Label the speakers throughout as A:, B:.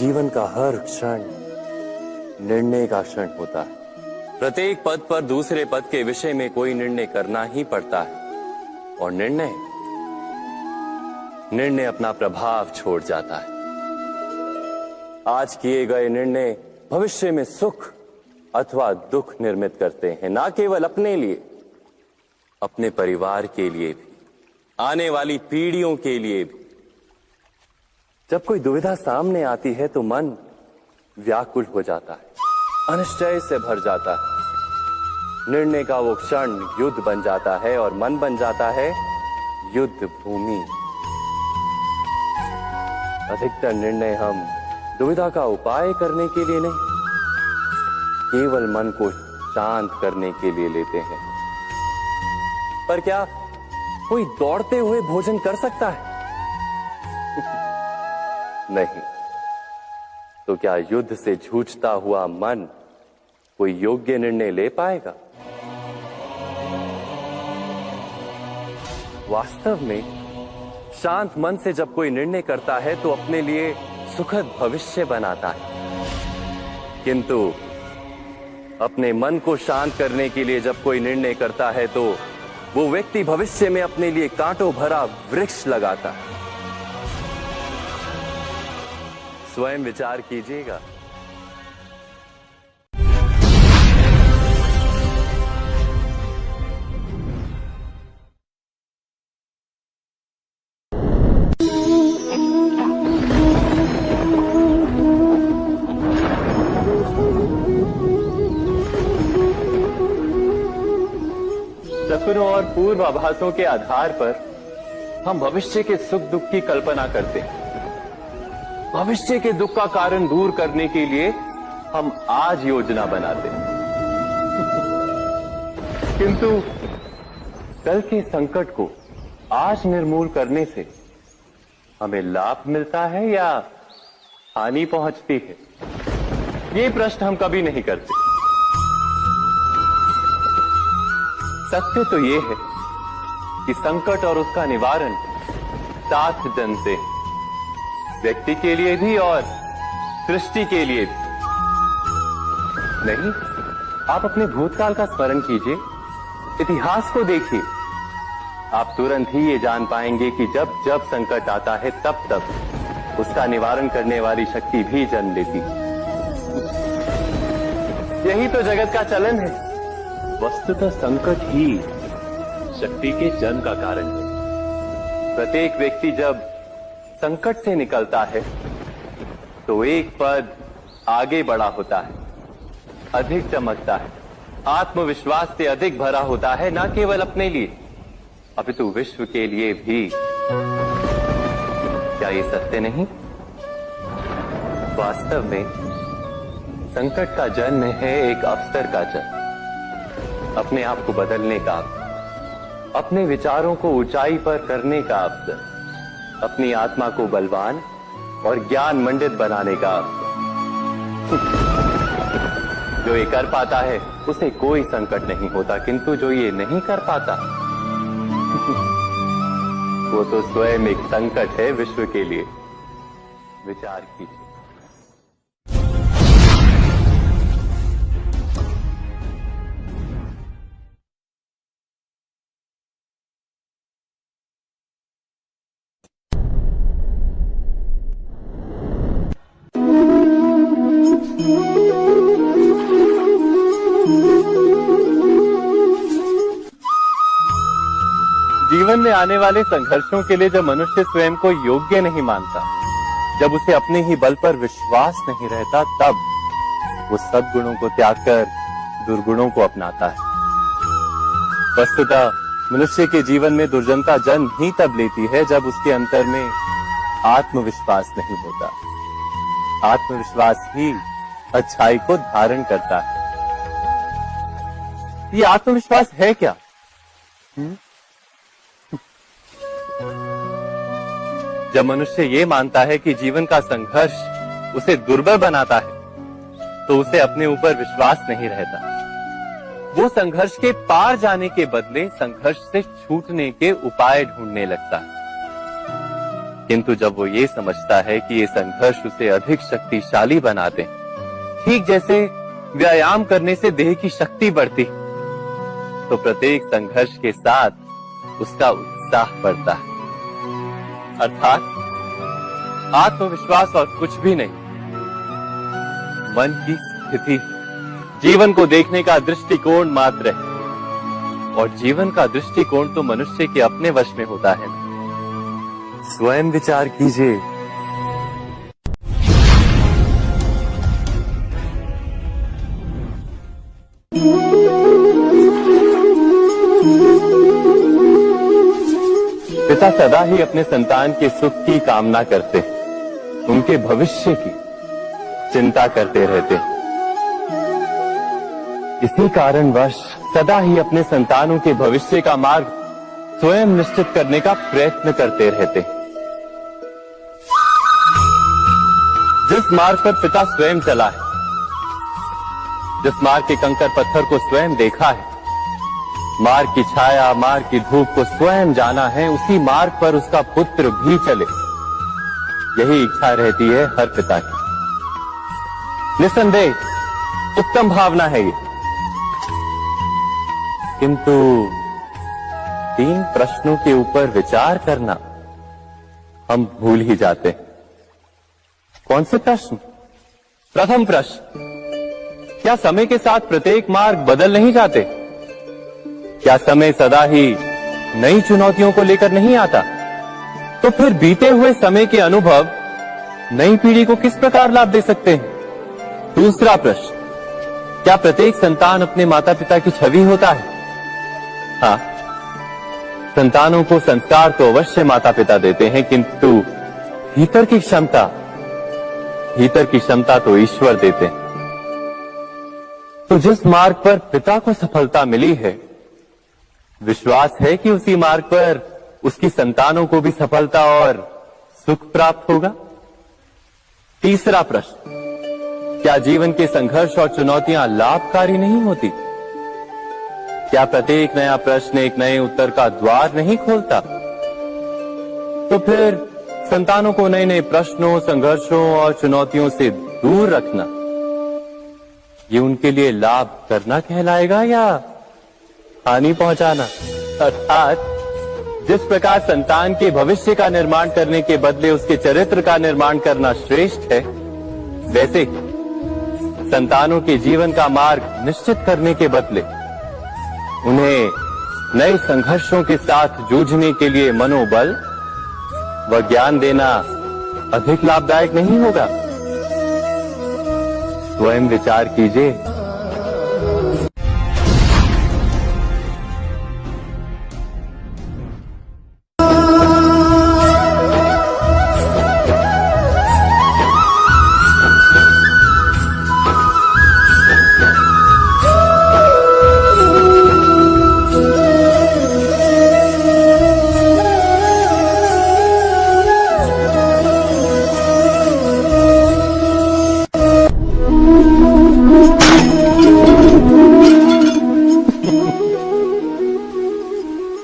A: जीवन का हर क्षण निर्णय का क्षण होता है। प्रत्येक पद पर दूसरे पद के विषय में कोई निर्णय करना ही पड़ता है और निर्णय अपना प्रभाव छोड़ जाता है। आज किए गए निर्णय भविष्य में सुख अथवा दुख निर्मित करते हैं, ना केवल अपने लिए, अपने परिवार के लिए भी, आने वाली पीढ़ियों के लिए भी। जब कोई दुविधा सामने आती है तो मन व्याकुल हो जाता है, अनिश्चय से भर जाता है। निर्णय का वो क्षण युद्ध बन जाता है और मन बन जाता है युद्ध भूमि। अधिकतर निर्णय हम दुविधा का उपाय करने के लिए नहीं, केवल मन को शांत करने के लिए लेते हैं। पर क्या कोई दौड़ते हुए भोजन कर सकता है? नहीं। तो क्या युद्ध से जूझता हुआ मन कोई योग्य निर्णय ले पाएगा? वास्तव में शांत मन से जब कोई निर्णय करता है तो अपने लिए सुखद भविष्य बनाता है। किंतु अपने मन को शांत करने के लिए जब कोई निर्णय करता है तो वो व्यक्ति भविष्य में अपने लिए कांटों भरा वृक्ष लगाता है। स्वयं विचार कीजिएगा। सपनों और पूर्वाभासों के आधार पर हम भविष्य के सुख दुख की कल्पना करते हैं। भविष्य के दुख का कारण दूर करने के लिए हम आज योजना बनाते हैं। किंतु कल के संकट को आज निर्मूल करने से हमें लाभ मिलता है या हानि पहुंचती है? ये प्रश्न हम कभी नहीं करते। सत्य तो ये है कि संकट और उसका निवारण साथ जन से, व्यक्ति के लिए भी और सृष्टि के लिए भी। नहीं, आप अपने भूतकाल का स्मरण कीजिए, इतिहास को देखिए। आप तुरंत ही ये जान पाएंगे कि जब जब संकट आता है तब तब उसका निवारण करने वाली शक्ति भी जन्म लेती है। यही तो जगत का चलन है। वस्तुतः संकट ही शक्ति के जन्म का कारण है। प्रत्येक व्यक्ति जब संकट से निकलता है तो एक पद आगे बढ़ा होता है, अधिक चमकता है, आत्मविश्वास से अधिक भरा होता है, ना केवल अपने लिए अपितु विश्व के लिए भी। क्या ये सत्य नहीं? वास्तव में संकट का जन्म है एक अवसर का जन्म, अपने आप को बदलने का, अपने विचारों को ऊंचाई पर करने का अवसर, अपनी आत्मा को बलवान और ज्ञान मंडित बनाने का अवसर। जो ये कर पाता है उसे कोई संकट नहीं होता, किंतु जो ये नहीं कर पाता वो तो स्वयं एक संकट है विश्व के लिए। विचार कीजिए। जीवन में आने वाले संघर्षों के लिए जब मनुष्य स्वयं को योग्य नहीं मानता, जब उसे अपने ही बल पर विश्वास नहीं रहता, तब वो सद्गुणों को त्याग कर दुर्गुणों को अपनाता है। वस्तुतः मनुष्य के जीवन में दुर्जनता जन्म ही तब लेती है जब उसके अंतर में आत्मविश्वास नहीं होता। आत्मविश्वास ही अच्छाई को धारण करता है। ये आत्मविश्वास है क्या? जब मनुष्य ये मानता है कि जीवन का संघर्ष उसे दुर्बल बनाता है, तो उसे अपने ऊपर विश्वास नहीं रहता। वो संघर्ष के पार जाने के बदले संघर्ष से छूटने के उपाय ढूंढने लगता है। किंतु जब वो ये समझता है कि ये संघर्ष उसे अधिक शक्तिशाली बनाते, ठीक जैसे व्यायाम करने से देह की शक्ति बढ़ती, तो प्रत्येक संघर्ष के साथ उसका उत्साह बढ़ता है। अर्थात आत्मविश्वास और कुछ भी नहीं, मन की स्थिति, जीवन को देखने का दृष्टिकोण मात्र है। और जीवन का दृष्टिकोण तो मनुष्य के अपने वश में होता है। स्वयं विचार कीजिए। पिता सदा ही अपने संतान के सुख की कामना करते, उनके भविष्य की चिंता करते रहते। इसी कारणवश सदा ही अपने संतानों के भविष्य का मार्ग स्वयं निश्चित करने का प्रयत्न करते रहते। जिस मार्ग पर पिता स्वयं चला है, जिस मार्ग के कंकर पत्थर को स्वयं देखा है, मार्ग की छाया, मार्ग की धूप को स्वयं जाना है, उसी मार्ग पर उसका पुत्र भी चले, यही इच्छा रहती है हर पिता की। निसंदेह उत्तम भावना है ये, किंतु 3 प्रश्नों के ऊपर विचार करना हम भूल ही जाते हैं। कौन से प्रश्न? प्रथम प्रश्न, क्या समय के साथ प्रत्येक मार्ग बदल नहीं जाते? क्या समय सदा ही नई चुनौतियों को लेकर नहीं आता? तो फिर बीते हुए समय के अनुभव नई पीढ़ी को किस प्रकार लाभ दे सकते हैं? दूसरा प्रश्न, क्या प्रत्येक संतान अपने माता पिता की छवि होता है? हाँ, संतानों को संस्कार तो अवश्य माता पिता देते हैं, किंतु भीतर की क्षमता तो ईश्वर देते हैं। तो जिस मार्ग पर पिता को सफलता मिली है, विश्वास है कि उसी मार्ग पर उसकी संतानों को भी सफलता और सुख प्राप्त होगा। तीसरा प्रश्न, क्या जीवन के संघर्ष और चुनौतियां लाभकारी नहीं होती? क्या प्रत्येक नया प्रश्न एक नए उत्तर का द्वार नहीं खोलता? तो फिर संतानों को नए नए प्रश्नों, संघर्षों और चुनौतियों से दूर रखना, ये उनके लिए लाभ करना कहलाएगा या हानि पहुंचाना? अर्थात जिस प्रकार संतान के भविष्य का निर्माण करने के बदले उसके चरित्र का निर्माण करना श्रेष्ठ है, वैसे संतानों के जीवन का मार्ग निश्चित करने के बदले उन्हें नए संघर्षों के साथ जूझने के लिए मनोबल व ज्ञान देना अधिक लाभदायक नहीं होगा? स्वयं विचार कीजिए।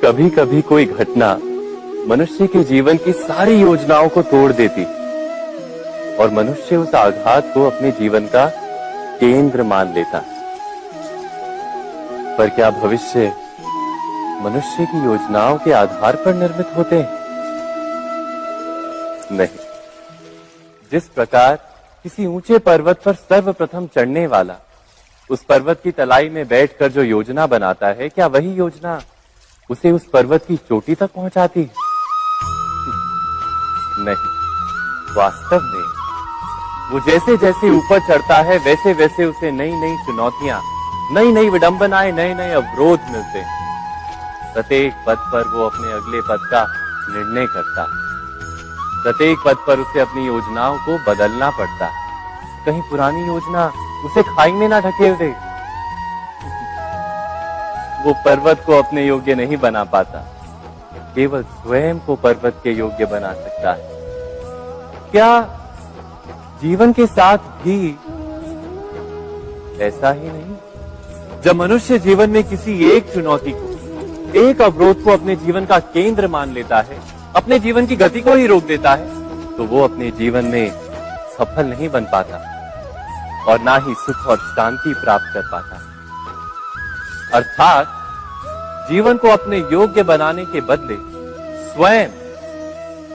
A: कभी कभी कोई घटना मनुष्य के जीवन की सारी योजनाओं को तोड़ देती और मनुष्य उस आघात को अपने जीवन का केंद्र मान लेता। पर क्या भविष्य मनुष्य की योजनाओं के आधार पर निर्मित होते हैं? नहीं। जिस प्रकार किसी ऊंचे पर्वत पर सर्वप्रथम चढ़ने वाला उस पर्वत की तलाई में बैठकर जो योजना बनाता है, क्या वही योजना उसे उस पर्वत की चोटी तक पहुंचाती है? नहीं। वास्तव में वो जैसे जैसे ऊपर चढ़ता है, वैसे वैसे उसे नई नई चुनौतियां, नई नई विडंबनाएं, नए नए अवरोध मिलते हैं। प्रत्येक पद पर वो अपने अगले पद का निर्णय करता है। प्रत्येक पद पर उसे अपनी योजनाओं को बदलना पड़ता है। कहीं पुरानी योजना उसे खाई में ना ढकेल दे। वो पर्वत को अपने योग्य नहीं बना पाता, केवल स्वयं को पर्वत के योग्य बना सकता है। क्या जीवन के साथ भी ऐसा ही नहीं? जब मनुष्य जीवन में किसी एक चुनौती को, एक अवरोध को अपने जीवन का केंद्र मान लेता है, अपने जीवन की गति को ही रोक देता है तो वो अपने जीवन में सफल नहीं बन पाता और ना ही सुख और शांति प्राप्त कर पाता। अर्थात जीवन को अपने योग्य बनाने के बदले स्वयं